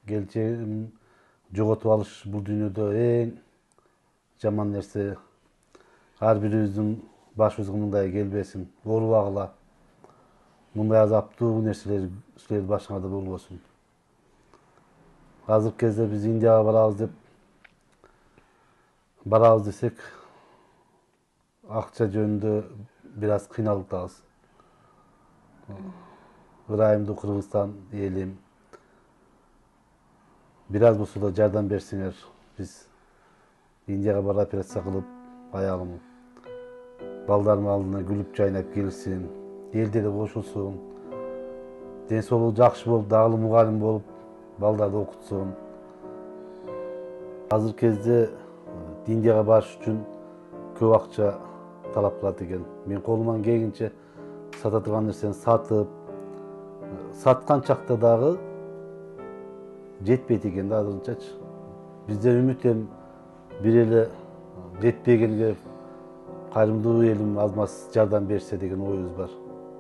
келечегин жоготуп алыш бул дүйнөдө эң жаман нерсе. Ар бирибиздин башыбызга мындай келбесин, оорубагыла. Мындай азаптуу нерселер силердин башыңарда болбосун. Азыркы кезде биз Индияга барабыз десек, акча жөнүндө бир аз кыйналып атабыз. Ырайымдуу Кыргызстан элим, бир аз болсо да жардам берсеңер, биз Индияга барып операция кылып, аялым балдарымдын алдына күлүп жайнап келсин, элдери кошулсун, ден соолугу жакшы болуп, дагы мугалим болуп, балдарды окутсун. Азыркы кезде Индияга барыш үчүн көп акча талап кылат экен. Мен колуман келгенче сата турган нерсени сатып, саткан чакта дагы жетпейт экен да азырынчачы. Бизден үмүт эми бир эле жетпегенге кайрымдуу элим аз маз жардам берсе деген оюбуз бар.